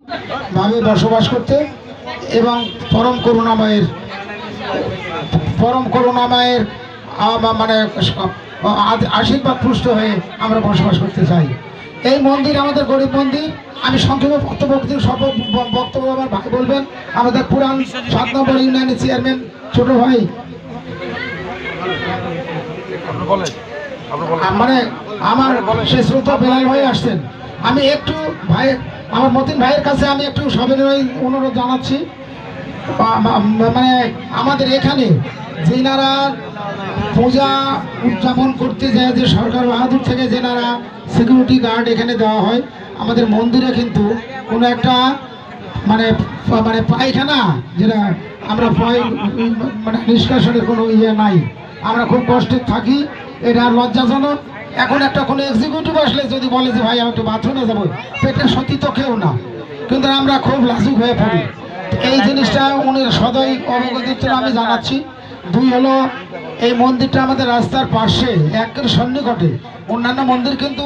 ভাবে বসবাস করতে এবং পরম করুণাময়ের মানে আশীর্বাদ পুষ্ট হয়ে আমরা বসবাস করতে চাই। এই মন্দির আমাদের গরিব মন্দির। আমি সংক্ষেপে বক্তব্য আমার ভাই বলবেন, আমাদের পুরান 7 নম্বর ইউনিয়নের চেয়ারম্যান ছোট ভাই মানে আমার সে শ্রোতা বেলাল ভাই আসছেন। আমি একটু ভাই আমার মতিন ভাইয়ের কাছে আমি একটু সবিনয় অনুরোধ জানাচ্ছি। মানে আমাদের এখানে যেনারা পূজা উদযাপন করতে যায়, যে সরকার বাহাদুর থেকে যেনারা সিকিউরিটি গার্ড এখানে দেওয়া হয়, আমাদের মন্দিরে কিন্তু কোনো একটা মানে মানে পায়খানা যেটা আমরা মানে নিষ্কাশনের কোনো ইয়ে নাই। আমরা খুব কষ্টে থাকি, এটা লজ্জাজনক। এখন একটা কোনো এক্সিকিউটিভ আসলে যদি বলে যে ভাই আমি একটু বাথরুমে যাবো, পেটের সতী তো কেউ না, কিন্তু আমরা খুব লাজুক হয়ে পড়ি। এই জিনিসটা উনি সদয় অবগত আমি জানাচ্ছি। 2 হলো এই মন্দিরটা আমাদের রাস্তার পাশে একের সন্নিকটে। অন্যান্য মন্দির কিন্তু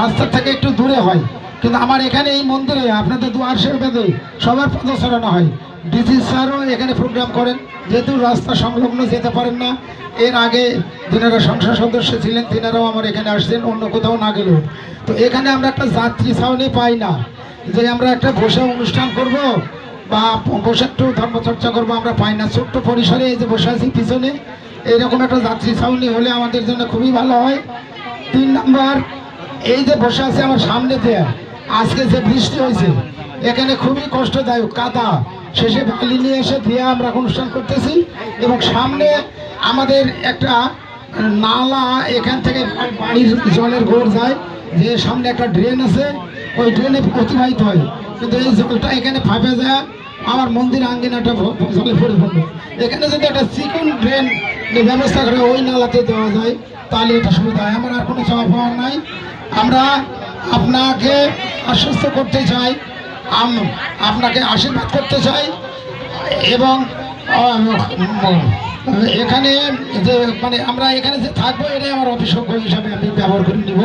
রাস্তার থেকে একটু দূরে হয়, কিন্তু আমার এখানে এই মন্দিরে আপনাদের দুয়ারশের বেদে সবার পদচারণা হয়। ডিসি স্যারও এখানে প্রোগ্রাম করেন, যেহেতু রাস্তা সংলগ্ন যেতে পারেন না। এর আগে যারা সংসদ সদস্য ছিলেন তিনারাও আমার এখানে আসছেন, অন্য কোথাও না গেলেও। তো এখানে আমরা একটা যাত্রী ছাউনি পাই না, যে আমরা একটা বসে অনুষ্ঠান করব বা বসে একটু ধর্মচর্চা করবো, আমরা পাই না। ছোট্ট পরিসরে এই যে বসে আছি পিছনে, এইরকম একটা যাত্রী ছাউনি হলে আমাদের জন্য খুবই ভালো হয়। 3 নম্বর, এই যে বসে আছে আমার সামনে দিয়ে, আজকে যে বৃষ্টি হয়েছে এখানে খুবই কষ্টদায়ক, কাদা, শেষে বালি নিয়ে এসে দিয়ে আমরা অনুষ্ঠান করতেছি। এবং সামনে আমাদের একটা নালা, এখান থেকে বাড়ির জলের গোড় যায়, যে সামনে একটা ড্রেন আছে, ওই ড্রেনে অতিবাহিত হয়, কিন্তু এই জলটা এখানে ফাঁপে যায়, আমার মন্দির আঙ্গিনাটা জলে পরিপূর্ণ। এখানে যদি একটা চিকন ড্রেন ব্যবস্থা করে ওই নালাতে দেওয়া যায় তাহলে এটা সুবিধা হয়। আমার আর কোনো চাওয়া পাওয়ার নাই। আমরা আপনাকে আশ্বস্ত করতে চাই, আপনাকে আশীর্বাদ করতে চাই, এবং এখানে যে মানে আমরা এখানে যে থাকবো এটাই আমার অভিযোগ্য হিসাবে আমি ব্যবহার করে নিব।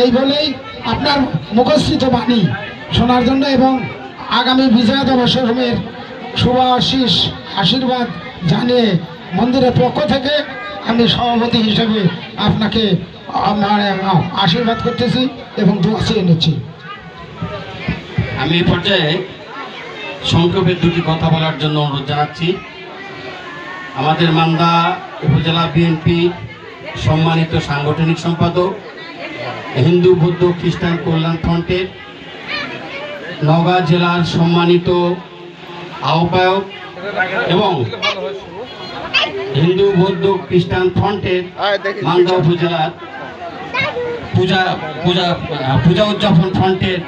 এই বলেই আপনার মুখস্থিত বাণী শোনার জন্য এবং আগামী বিজয়া দিবসের শুভ আশীর্বাদ জানিয়ে মন্দিরের পক্ষ থেকে আমি সভাপতি হিসেবে আপনাকে আশীর্বাদ করতেছি এবং দোয়া চেয়ে নিচ্ছি। আমি এই পর্যায়ে সংক্ষেপে 2টি কথা বলার জন্য অনুরোধ জানাচ্ছি। আমাদের মান্দা উপজেলা বিএনপি সম্মানিত সাংগঠনিক সম্পাদক, হিন্দু বৌদ্ধ খ্রিস্টান কল্যাণ ফ্রন্টের নওগাঁ জেলার সম্মানিত আহ্বায়ক এবং হিন্দু বৌদ্ধ খ্রিস্টান ফ্রন্টের মান্দা উপজেলার পূজা উদযাপন ফ্রন্টের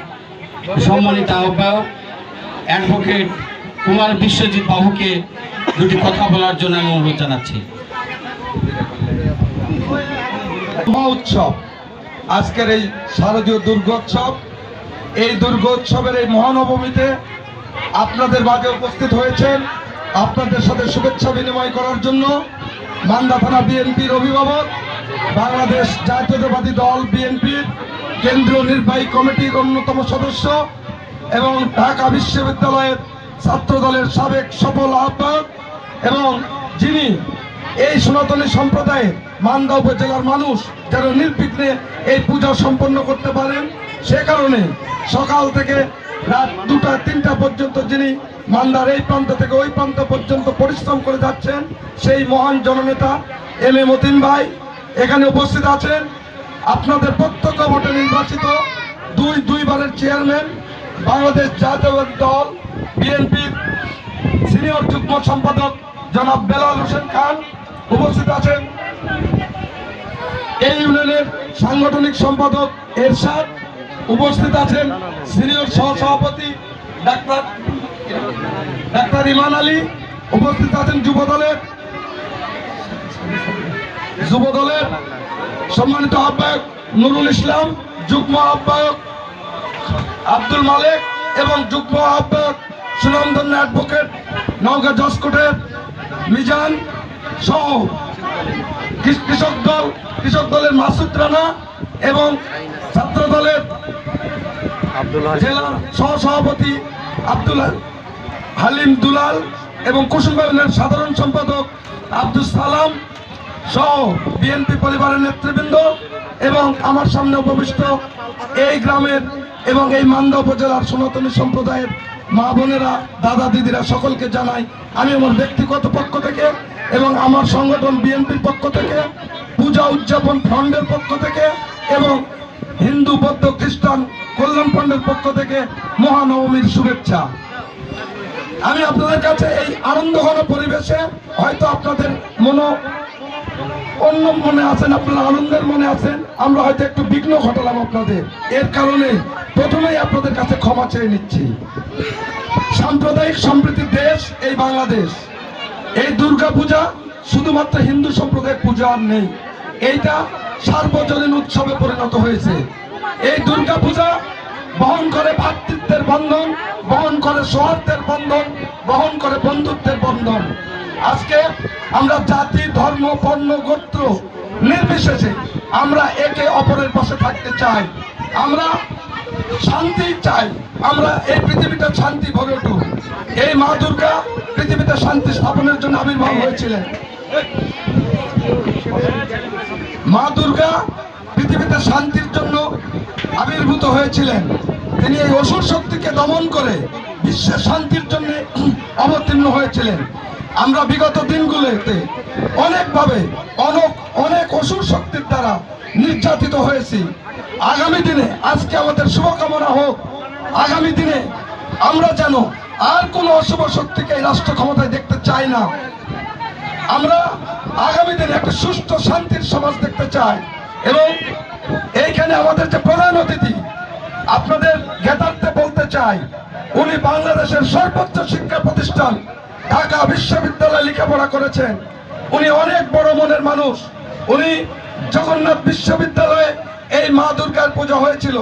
সম্মানিত আহ্বায়ক অ্যাডভোকেট কুমার বিশ্বজিৎ বাবুকে 2টি কথা বলার জন্য আমি অনুরোধ জানাচ্ছি। উৎসব, আজকের এই শারদীয় দুর্গোৎসব, এই দুর্গোৎসবের এই মহানবমীতে আপনাদের মাঝে উপস্থিত হয়েছেন আপনাদের সাথে শুভেচ্ছা বিনিময় করার জন্য মান্দা থানা বিএনপির অভিভাবক, বাংলাদেশ জাতীয়তাবাদী দল বিএনপির কেন্দ্রীয় নির্বাহী কমিটির অন্যতম সদস্য এবং ঢাকা বিশ্ববিদ্যালয়ের ছাত্র দলের সাবেক সফল আহ্বায়ক, এবং যিনি এই সনাতনী সম্প্রদায়ের মান্দা উপজেলার মানুষ যেন নির্বিঘ্নে এই পূজা সম্পন্ন করতে পারেন, সে কারণে সকাল থেকে রাত 2টা-3টা পর্যন্ত যিনি মান্দার এই প্রান্ত থেকে ওই প্রান্ত পর্যন্ত পরিশ্রম করে যাচ্ছেন, সেই মহান জননেতা এম এ মতিন ভাই এখানে উপস্থিত আছেন। আপনাদের প্রত্যক্ষ ভোটে নির্বাচিত দুইবারের চেয়ারম্যান, বাংলাদেশ জাতীয়তাবাদী দল বিএনপির সিনিয়র যুগ্ম সম্পাদক জনাব বেলাল হোসেন খান উপস্থিত আছেন। এই ইউনিয়নের সাংগঠনিক সম্পাদক এরশাদ উপস্থিত আছেন। সিনিয়র সহসভাপতি ডাক্তার ইমান আলী উপস্থিত আছেন। যুবদলের সম্মানিত আহ্বায়ক নুরুল ইসলাম, যুগ্ম আহ্বায়ক আব্দুল মালিক এবং যুগ্ম আহ্বায়ক সুনামধন্য অ্যাডভোকেট নওগাঁ জসকোটের মিজান সহ কৃষক দলের মাসুদ রানা এবং ছাত্র দলের জেলার সহসভাপতি আব্দুল হালিম দুলাল এবং কুসুমবাগানের সাধারণ সম্পাদক আব্দুল সালাম সহ বিএনপি পরিবারের নেতৃবৃন্দ এবং আমার সামনে উপবিষ্ট এই গ্রামের এবং এই মান্দা উপজেলার সনাতনী সম্প্রদায়ের মা বোনেরা, দাদা দিদিরা, সকলকে জানাই আমি আমার ব্যক্তিগত পক্ষ থেকে এবং আমার সংগঠন বিএনপির পক্ষ থেকে, পূজা উদযাপন ফ্রন্টের পক্ষ থেকে এবং হিন্দু বৌদ্ধ খ্রিস্টান কল্যাণ ফ্রন্টের পক্ষ থেকে মহানবমীর শুভেচ্ছা। আমি আপনাদের কাছে এই আনন্দঘন পরিবেশে হয়তো আপনাদের অন্য মনে আছেন, আপনারা আনন্দের মনে আছেন, আমরা হয়তো একটু বিঘ্ন ঘটালাম আপনাদের, এর কারণে প্রথমেই আপনাদের কাছে ক্ষমা চেয়ে নিচ্ছি। সাম্প্রদায়িক সম্প্রীতির দেশ এই বাংলাদেশ। এই দুর্গা পূজা শুধুমাত্র হিন্দু সম্প্রদায়ের পূজা আর নেই, এইটা সার্বজনীন উৎসবে পরিণত হয়েছে। এই দুর্গা পূজা বহন করে ভ্রাতৃত্বের বন্ধন, বহন করে সৌহার্দ্যের বন্ধন, বহন করে বন্ধুত্বের বন্ধন। আজকে আমরা জাতি, ধর্ম, বর্ণ, গোত্র নির্বিশেষে আমরা একে অপরের পাশে থাকতে চাই, আমরা শান্তি চাই, আমরা এই পৃথিবীটা শান্তি ভরে উঠুক। এই মা দুর্গা পৃথিবীতে শান্তি স্থাপনের জন্য আবির্ভাব হয়েছিলেন। মা দুর্গা পৃথিবীতে শান্তির জন্য আবির্ভূত হয়েছিলেন। তিনি এই অসুর শক্তিকে দমন করে বিশ্বের শান্তির জন্য অবতীর্ণ হয়েছিলেন। আমরা বিগত দিনগুলোতে অনেকভাবে অনেক অসুর শক্তির দ্বারা নির্যাতিত হয়েছি। আগামী দিনে আজকে আমাদের শুভকামনা হোক, আগামী দিনে আমরা যেন আর কোনো অশুভ শক্তিকে এই রাষ্ট্র ক্ষমতায় দেখতে চাই না। আমরা আগামী দিনে একটা সুষ্ঠু শান্তির সমাজ দেখতে চাই। এবং এইখানে আমাদের যে প্রধান অতিথি, আপনাদের জ্ঞাতার্থে বলতে চাই, উনি বাংলাদেশের সর্বোচ্চ শিক্ষা প্রতিষ্ঠান ঢাকা বিশ্ববিদ্যালয়ে লেখাপড়া করেছেন। উনি অনেক বড় মনের মানুষ। উনি জগন্নাথ বিশ্ববিদ্যালয়ে এই মা দুর্গার পূজা হয়েছিল,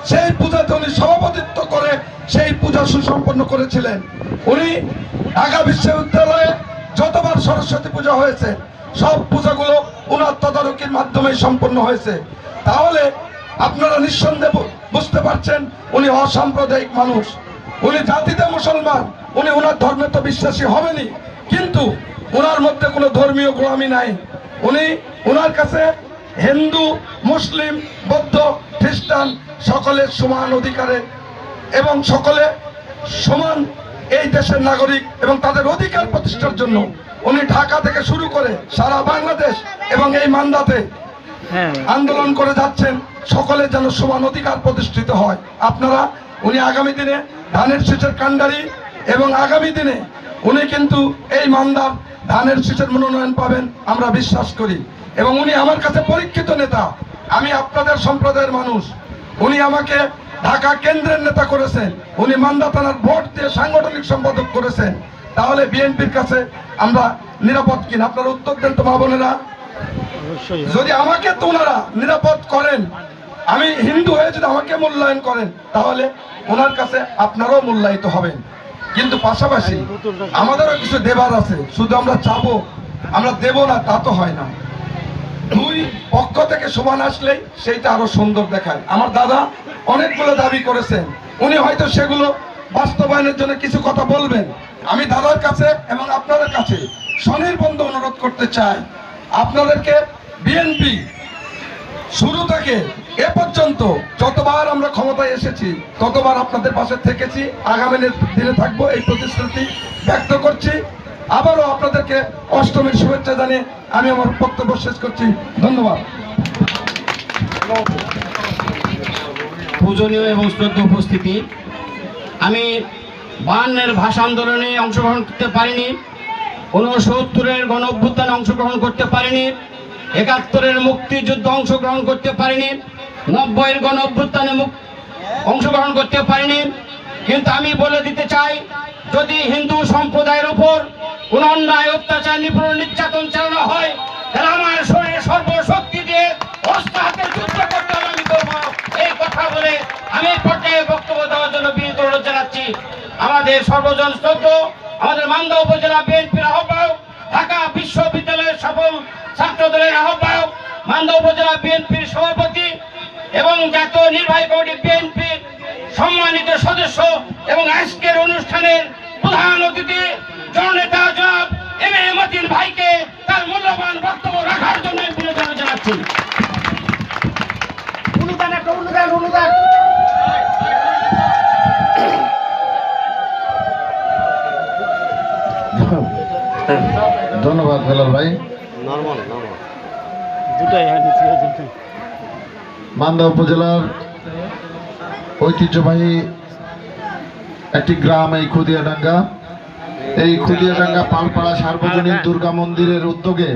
সেই পূজাতে উনি সভাপতিত্ব করে সেই পূজা সুসম্পন্ন করেছিলেন। উনি ঢাকা বিশ্ববিদ্যালয়ে যতবার সরস্বতী পূজা হয়েছে সব পূজাগুলো ওনার তদারকির মাধ্যমে সম্পন্ন হয়েছে। তাহলে আপনারা নিঃসন্দেহে বুঝতে পারছেন উনি অসাম্প্রদায়িক মানুষ। উনি জাতিতে মুসলমান, উনি ওনার ধর্মে তো বিশ্বাসী হবেনই, কিন্তু ওনার মধ্যে কোনো ধর্মীয় গোলামি নাই। উনি ওনার কাছে হিন্দু, মুসলিম, বৌদ্ধ, খ্রিস্টান সকলের সমান অধিকারে এবং সকলে সমান এই দেশের নাগরিক এবং তাদের অধিকার প্রতিষ্ঠার জন্য উনি ঢাকা থেকে শুরু করে সারা বাংলাদেশ এবং এই মান্দাতে আন্দোলন করে যাচ্ছেন, সকলে যেন সমান অধিকার প্রতিষ্ঠিত হয়। আপনারা উনি আগামী দিনে ধানের শীষের কাণ্ডারি এবং আগামী দিনে উনি কিন্তু এই মান্দার ধানের শীষের মনোনয়ন পাবেন আমরা বিশ্বাস করি। এবং উনি আমার কাছে পরীক্ষিত নেতা। আমি আপনাদের সম্প্রদায়ের মানুষ। উনি আমাকে ঢাকা কেন্দ্রের নেতা করেছেন, উনি মান্দা থানার ভোট দিয়ে সাংগঠনিক সম্পাদক করেছেন। তাহলে বিএনপির কাছে আমরা নিরাপদ কিনা? আপনারা উত্তর দেন তো মা বোনেরা। যদি আমাকে তো ওনারা নিরাপদ করেন, আমি হিন্দু হয়ে যদি আমাকে মূল্যায়ন করেন, তাহলে ওনার কাছে আপনারাও মূল্যায়িত হবেন। কিন্তু পাশাপাশি আমাদেরও কিছু দেবার আছে। শুধু আমরা চাবো, আমরা দেব না তা তো হয় না। দুই পক্ষ থেকে সমান আসলেই সেইটা আরো সুন্দর দেখায়। আমার দাদা অনেকগুলো দাবি করেছেন, উনি হয়তো সেগুলো বাস্তবায়নের জন্য কিছু কথা বলবেন। আমি দাদার কাছে এবং আপনাদের কাছে স্বনির্বন্ধ অনুরোধ করতে চাই, আপনাদেরকে বিএনপি শুরু থেকে এ পর্যন্ত যতবার আমরা ক্ষমতায় এসেছি ততবার আপনাদের পাশে থেকেছি, আগামী দিনে থাকবো এই প্রতিশ্রুতি ব্যক্ত করছি। আবারও আপনাদেরকে অষ্টমীর শুভেচ্ছা জানিয়ে আমি আমার বক্তব্য শেষ করছি। ধন্যবাদ। পূজনীয় এবং শ্রদ্ধা উপস্থিতি, আমি 52-এর ভাষা আন্দোলনে অংশগ্রহণ করতে পারিনি, 69-এর গণ অভ্যুত্থানে অংশগ্রহণ করতে পারিনি, 71-এর মুক্তিযুদ্ধ অংশগ্রহণ করতে পারিনি, 90-এর গণ অভ্যুত্থানে অংশগ্রহণ করতে পারিনি। কিন্তু আমি বলে দিতে চাই, যদি হিন্দু সম্প্রদায়ের উপর কোন অন্যায়, অত্যাচার, নিপীড়ন, নির্যাতন চালানো হয়, তাহলে আমার শরীরে সর্বশক্তি দিয়ে অস্ত্র হাতে যুদ্ধ করতে হবে, আমি করবো। এই কথা বলে আমি এই পর্যায়ে বক্তব্য দেওয়ার জন্য বিনীত অনুরোধ জানাচ্ছি আমাদের সর্বজন শ্রদ্ধ, আমাদের মান্দা উপজেলা বিএনপির আহ্বায়ক, ঢাকা বিশ্ববিদ্যালয়ের সফল ছাত্র দলের আহ্বায়ক, মান্দা উপজেলা বিএনপির সভাপতি এবং জাতীয় নির্বাহী কমিটি বিএনপির সম্মানিত সদস্য এবং আজকের অনুষ্ঠানের প্রধান অতিথি জননেতা জনাব এম এ মতিন ভাইকে তার মূল্যবান বক্তব্য রাখার জন্য বিনোদন জানাচ্ছি। অনুদান ধন্যবাদ বেলাল ভাই। মান্দা উপজেলার ঐতিহ্যবাহী একটি গ্রাম এই খুদিয়াডাঙ্গা। এই খুদিয়াডাঙ্গা পালপাড়া সার্বজনীন দুর্গা মন্দিরের উদ্যোগে